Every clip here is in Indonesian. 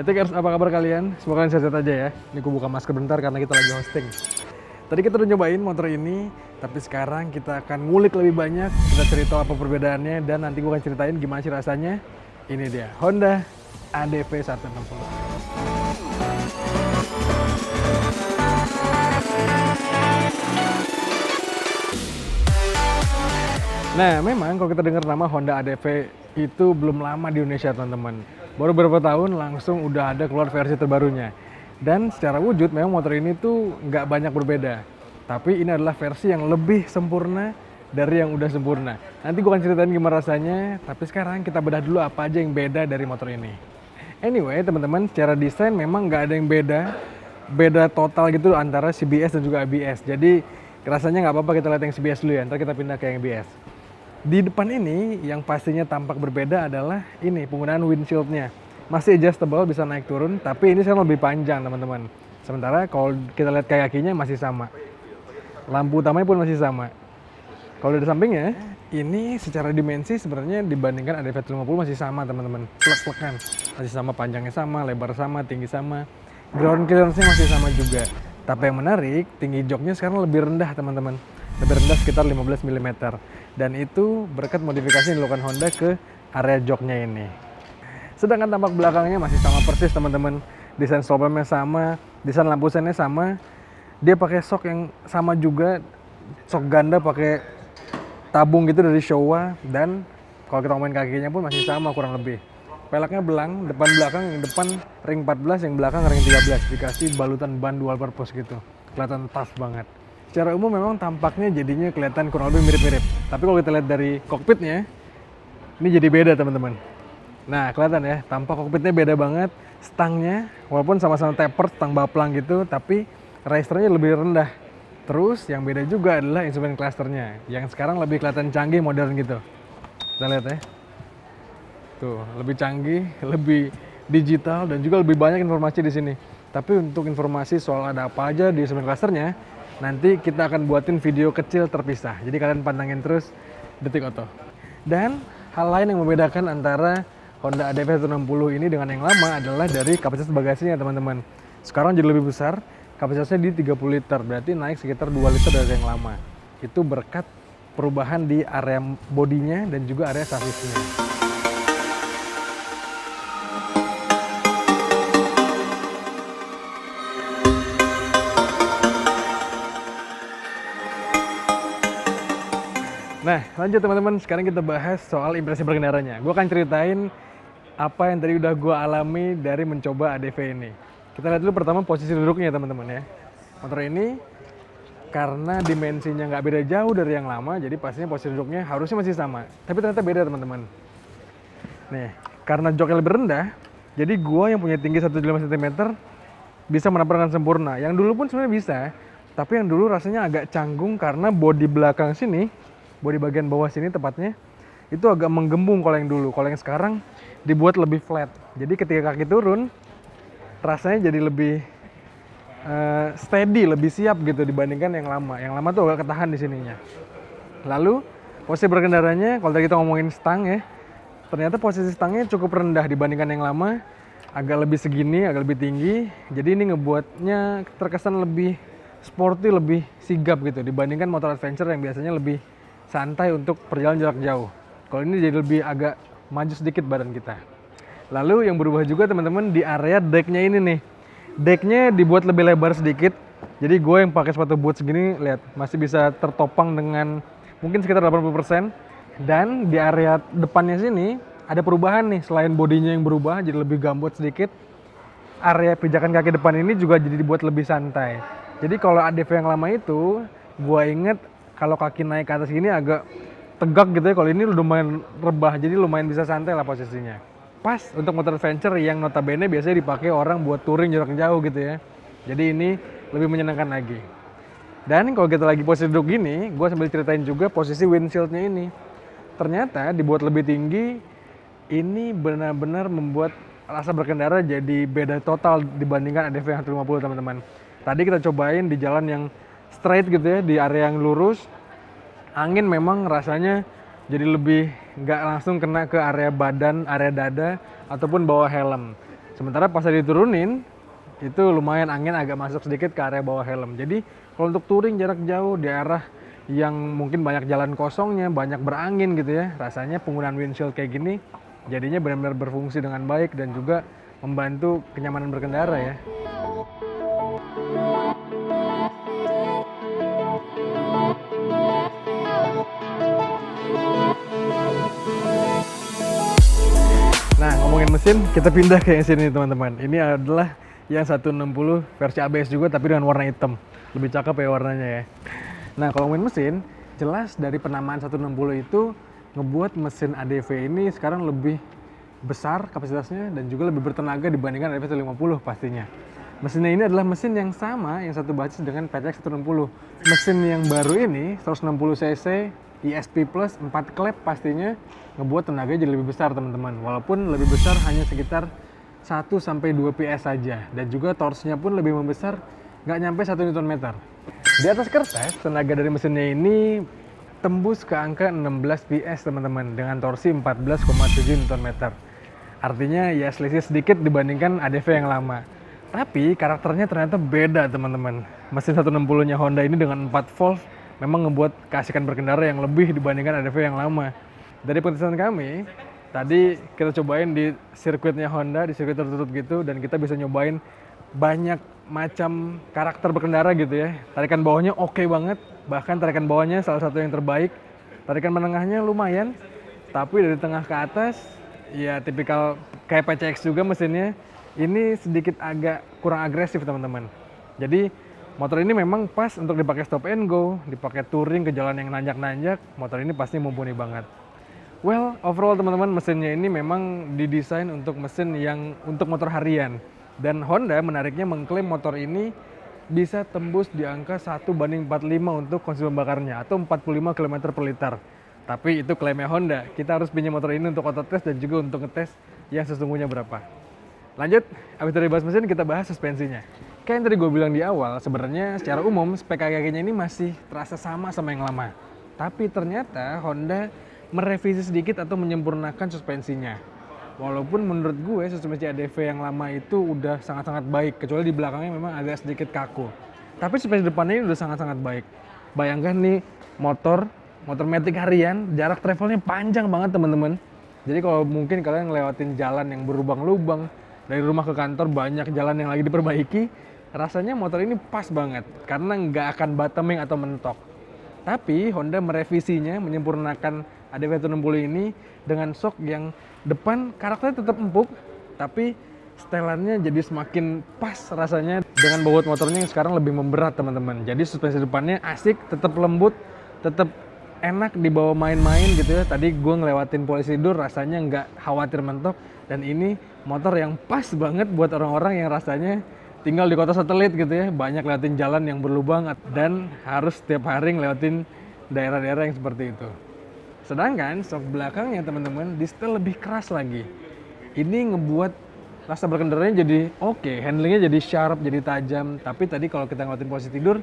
Detikers, apa kabar kalian? Semoga kalian sehat aja ya. Ini aku buka masker bentar karena kita lagi hosting. Tadi kita udah nyobain motor ini, tapi sekarang kita akan ngulik lebih banyak. Kita cerita apa perbedaannya dan nanti gue akan ceritain gimana sih rasanya. Ini dia, Honda ADV 160. Nah, memang kalau kita dengar nama Honda ADV itu belum lama di Indonesia, teman-teman. Baru beberapa tahun langsung udah ada keluar versi terbarunya. Dan secara wujud memang motor ini tuh nggak banyak berbeda. Tapi ini adalah versi yang lebih sempurna dari yang udah sempurna. Nanti gue akan ceritain gimana rasanya, tapi sekarang kita bedah dulu apa aja yang beda dari motor ini. Anyway, teman-teman, secara desain memang nggak ada yang beda total gitu antara CBS dan juga ABS. Jadi rasanya nggak apa-apa kita lihat yang CBS dulu ya, ntar kita pindah ke yang ABS. Di depan ini yang pastinya tampak berbeda adalah ini penggunaan windshield-nya. Masih adjustable, bisa naik turun, tapi ini sekarang lebih panjang, teman-teman. Sementara kalau kita lihat kakinya masih sama. Lampu utamanya pun masih sama. Kalau dari sampingnya, ini secara dimensi sebenarnya dibandingkan ADV 150 masih sama, teman-teman. Plek-plekan. Masih sama, panjangnya sama, lebar sama, tinggi sama. Ground clearance-nya masih sama juga. Tapi yang menarik, tinggi joknya sekarang lebih rendah, teman-teman. Lebih rendah sekitar 15 mm. Dan itu berkat modifikasi yang dilakukan Honda ke area joknya ini. Sedangkan tampak belakangnya masih sama persis, teman-teman. Desain stop lampnya sama, desain lampu sennya sama. Dia pakai sok yang sama juga, sok ganda pakai tabung gitu dari Showa. Dan kalau kita ngomongin kakinya pun masih sama kurang lebih. Peleknya belang, depan belakang, yang depan ring 14, yang belakang ring 13. Dikasih balutan ban dual purpose gitu. Kelihatan tough banget. Secara umum memang tampaknya jadinya kelihatan kurang lebih mirip-mirip. Tapi kalau kita lihat dari kokpitnya, ini jadi beda, teman-teman. Nah, kelihatan ya, tampak kokpitnya beda banget. Stangnya, walaupun sama-sama tapered, stang baplang gitu, tapi racernya lebih rendah. Terus yang beda juga adalah instrumen clusternya, yang sekarang lebih kelihatan canggih, modern gitu. Kita lihat ya. Tuh, lebih canggih, lebih digital, dan juga lebih banyak informasi di sini. Tapi untuk informasi soal ada apa aja di instrumen clusternya, nanti kita akan buatin video kecil terpisah. Jadi kalian pantengin terus Detik Oto. Dan hal lain yang membedakan antara Honda ADV 160 ini dengan yang lama adalah dari kapasitas bagasinya, teman-teman. Sekarang jadi lebih besar, kapasitasnya di 30 liter, berarti naik sekitar 2 liter dari yang lama. Itu berkat perubahan di area bodinya dan juga area sassisnya. Nah, lanjut teman-teman, sekarang kita bahas soal impresi berkendaranya. Gue akan ceritain apa yang tadi udah gue alami dari mencoba ADV ini. Kita lihat dulu pertama posisi duduknya, teman-teman ya. Motor ini karena dimensinya nggak beda jauh dari yang lama, jadi pastinya posisi duduknya harusnya masih sama. Tapi ternyata beda, teman-teman. Nih, karena joknya lebih rendah, jadi gue yang punya tinggi 175 cm bisa menabrak dengan sempurna. Yang dulu pun sebenarnya bisa, tapi yang dulu rasanya agak canggung karena bodi belakang sini, bodi bagian bawah sini tepatnya, itu agak menggembung kalau yang dulu. Kalau yang sekarang dibuat lebih flat. Jadi ketika kaki turun, rasanya jadi lebih steady, lebih siap gitu dibandingkan yang lama. Yang lama tuh agak ketahan di sininya. Lalu posisi berkendaranya, kalau tadi kita ngomongin stang ya, ternyata posisi stangnya cukup rendah dibandingkan yang lama. Agak lebih segini, agak lebih tinggi. Jadi ini ngebuatnya terkesan lebih sporty, lebih sigap gitu dibandingkan motor adventure yang biasanya lebih santai untuk perjalanan jarak jauh. Kalau ini jadi lebih agak maju sedikit badan kita. Lalu yang berubah juga teman-teman di area decknya ini nih. Decknya dibuat lebih lebar sedikit. Jadi gue yang pakai sepatu boots segini, lihat masih bisa tertopang dengan mungkin sekitar 80%. Dan di area depannya sini ada perubahan nih. Selain bodinya yang berubah jadi lebih gambut sedikit, area pijakan kaki depan ini juga jadi dibuat lebih santai. Jadi kalau ADV yang lama itu, gue inget kalau kaki naik ke atas gini agak tegak gitu ya. Kalau ini lumayan rebah, jadi lumayan bisa santai lah posisinya. Pas untuk motor adventure yang notabene biasanya dipakai orang buat touring jarak jauh gitu ya. Jadi ini lebih menyenangkan lagi. Dan kalau kita lagi posisi duduk gini, gue sambil ceritain juga posisi windshieldnya ini. Ternyata dibuat lebih tinggi, ini benar-benar membuat rasa berkendara jadi beda total dibandingkan ADV yang 150 teman-teman. Tadi kita cobain di jalan yang straight gitu ya, di area yang lurus. Angin memang rasanya jadi lebih nggak langsung kena ke area badan, area dada, ataupun bawah helm. Sementara pas diturunin, itu lumayan angin agak masuk sedikit ke area bawah helm. Jadi kalau untuk touring jarak jauh di arah yang mungkin banyak jalan kosongnya, banyak berangin gitu ya, rasanya penggunaan windshield kayak gini jadinya benar-benar berfungsi dengan baik dan juga membantu kenyamanan berkendara ya. Nah, ngomongin mesin, kita pindah ke yang sini teman-teman. Ini adalah yang 160 versi ABS juga tapi dengan warna hitam. Lebih cakep ya warnanya ya. Nah, kalau ngomongin mesin, jelas dari penamaan 160 itu ngebuat mesin ADV ini sekarang lebih besar kapasitasnya dan juga lebih bertenaga dibandingkan ADV 150 pastinya. Mesinnya ini adalah mesin yang sama, yang satu basis dengan PTX 160. Mesin yang baru ini, 160 cc, ESP Plus, 4 klep pastinya ngebuat tenaganya jadi lebih besar teman-teman. Walaupun lebih besar hanya sekitar 1-2 PS saja. Dan juga torsinya pun lebih membesar, nggak nyampe 1 Nm. Di atas kertas, tenaga dari mesinnya ini tembus ke angka 16 PS teman-teman dengan torsi 14,7 Nm. Artinya ya selisih sedikit dibandingkan ADV yang lama. Tapi karakternya ternyata beda teman-teman. Mesin 160-nya Honda ini dengan 4 valve memang ngebuat keasikan berkendara yang lebih dibandingkan ADV yang lama. Dari penelitian kami, tadi kita cobain di sirkuitnya Honda, di sirkuit tertutup gitu, dan kita bisa nyobain banyak macam karakter berkendara gitu ya. Tarikan bawahnya oke banget, bahkan tarikan bawahnya salah satu yang terbaik. Tarikan menengahnya lumayan, tapi dari tengah ke atas, ya tipikal kayak PCX juga mesinnya, ini sedikit agak kurang agresif teman-teman. Jadi motor ini memang pas untuk dipakai stop and go, dipakai touring ke jalan yang nanjak-nanjak, motor ini pasti mumpuni banget. Well, overall teman-teman mesinnya ini memang didesain untuk mesin yang untuk motor harian. Dan Honda menariknya mengklaim motor ini bisa tembus di angka 1:45 untuk konsumsi bakarnya atau 45 km per liter. Tapi itu klaimnya Honda, kita harus pinjam motor ini untuk autotest dan juga untuk ngetes yang sesungguhnya berapa. Lanjut, habis dari bahas mesin kita bahas suspensinya. Kayak yang tadi gue bilang di awal, sebenarnya secara umum spek kakinya ini masih terasa sama yang lama. Tapi ternyata Honda merevisi sedikit atau menyempurnakan suspensinya. Walaupun menurut gue suspensi ADV yang lama itu udah sangat-sangat baik, kecuali di belakangnya memang agak sedikit kaku. Tapi suspensi depannya ini udah sangat-sangat baik. Bayangkan nih motor matic harian, jarak travelnya panjang banget teman-teman. Jadi kalau mungkin kalian ngelewatin jalan yang berlubang-lubang, dari rumah ke kantor banyak jalan yang lagi diperbaiki, rasanya motor ini pas banget karena nggak akan bottoming atau mentok. Tapi Honda merevisinya, menyempurnakan ADV 160 ini dengan shock yang depan karakternya tetap empuk, tapi setelannya jadi semakin pas rasanya dengan bobot motornya yang sekarang lebih memberat teman-teman. Jadi suspensi depannya asik, tetap lembut, tetap enak dibawa main-main gitu ya. Tadi gue ngelewatin polisi tidur rasanya nggak khawatir mentok, dan ini motor yang pas banget buat orang-orang yang rasanya tinggal di kota satelit gitu ya, banyak lewatin jalan yang berlubang dan harus setiap hari ngelewatin daerah-daerah yang seperti itu. Sedangkan sok belakangnya teman-teman di setel lebih keras lagi. Ini ngebuat rasa berkendaranya jadi oke, handlingnya jadi sharp, jadi tajam. Tapi tadi kalau kita ngelewatin posisi tidur,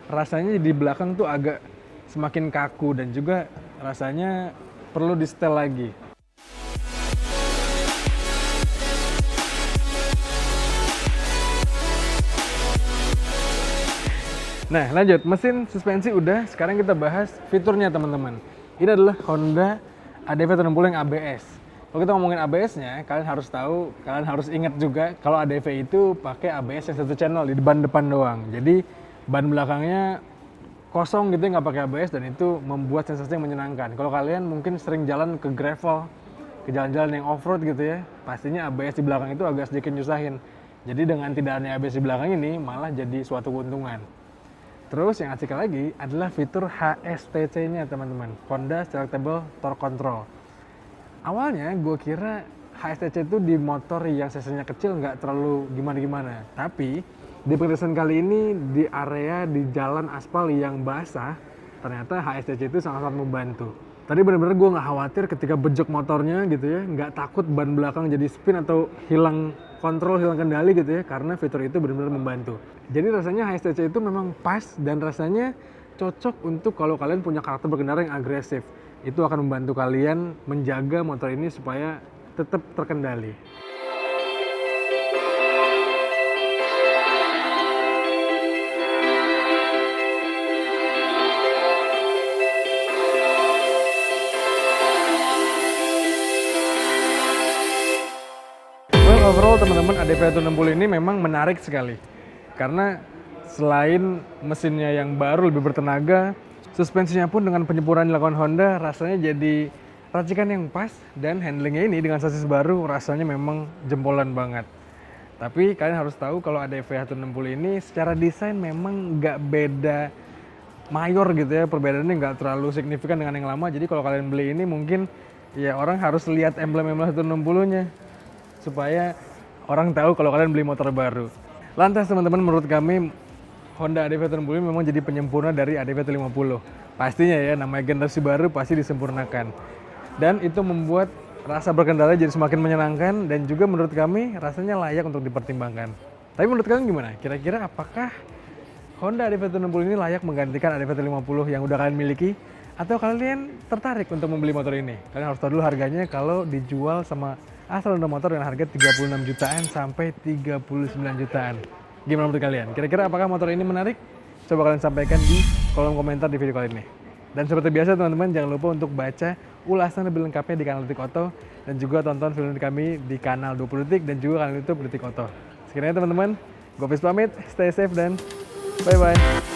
rasanya di belakang tuh agak semakin kaku dan juga rasanya perlu di setel lagi. Nah lanjut, mesin suspensi udah, sekarang kita bahas fiturnya teman-teman. Ini adalah Honda ADV 160 yang ABS. Kalau kita ngomongin ABS-nya, kalian harus tahu, kalian harus ingat juga kalau ADV itu pakai ABS yang satu channel di ban depan doang. Jadi ban belakangnya kosong gitu ya, nggak pakai ABS, dan itu membuat sensasi yang menyenangkan. Kalau kalian mungkin sering jalan ke gravel, ke jalan-jalan yang off-road gitu ya, pastinya ABS di belakang itu agak sedikit nyusahin. Jadi dengan tidak adanya ABS di belakang ini malah jadi suatu keuntungan. Terus yang asik lagi adalah fitur HSTC-nya teman-teman, Honda Selectable Torque Control. Awalnya gue kira HSTC itu di motor yang cc-nya kecil nggak terlalu gimana-gimana. Tapi di pengetesan kali ini di area di jalan aspal yang basah, ternyata HSTC itu sangat-sangat membantu. Tadi benar-benar gue nggak khawatir ketika bejok motornya gitu ya, nggak takut ban belakang jadi spin atau hilang kontrol, hilang kendali gitu ya, karena fitur itu benar-benar membantu. Jadi rasanya HSTC itu memang pas dan rasanya cocok untuk kalau kalian punya karakter berkendara yang agresif. Itu akan membantu kalian menjaga motor ini supaya tetap terkendali. Well, overall teman-teman, ADV 160 ini memang menarik sekali. Karena selain mesinnya yang baru lebih bertenaga, suspensinya pun dengan penyempurnaan dilakukan Honda rasanya jadi racikan yang pas, dan handlingnya ini dengan sasis baru rasanya memang jempolan banget. Tapi kalian harus tahu kalau ADV 160 ini secara desain memang nggak beda mayor gitu ya, perbedaannya nggak terlalu signifikan dengan yang lama. Jadi kalau kalian beli ini mungkin ya orang harus lihat emblem-emblem 160-nya supaya orang tahu kalau kalian beli motor baru. Lantas teman-teman, menurut kami Honda ADV 160 memang jadi penyempurna dari ADV 150. Pastinya ya, namanya generasi baru pasti disempurnakan. Dan itu membuat rasa berkendara jadi semakin menyenangkan, dan juga menurut kami rasanya layak untuk dipertimbangkan. Tapi menurut kalian gimana? Kira-kira apakah Honda ADV 160 ini layak menggantikan ADV 150 yang udah kalian miliki? Atau kalian tertarik untuk membeli motor ini? Kalian harus tahu dulu harganya kalau dijual sama asal Honda Motor dengan harga 36 jutaan sampai 39 jutaan. Gimana menurut kalian? Kira-kira apakah motor ini menarik? Coba kalian sampaikan di kolom komentar di video kali ini. Dan seperti biasa teman-teman, jangan lupa untuk baca ulasan lebih lengkapnya di kanal Detik Auto, dan juga tonton film kami di kanal 20 Detik dan juga kanal YouTube Detik Auto. Sekiranya teman-teman, gue Fis pamit, stay safe dan bye-bye.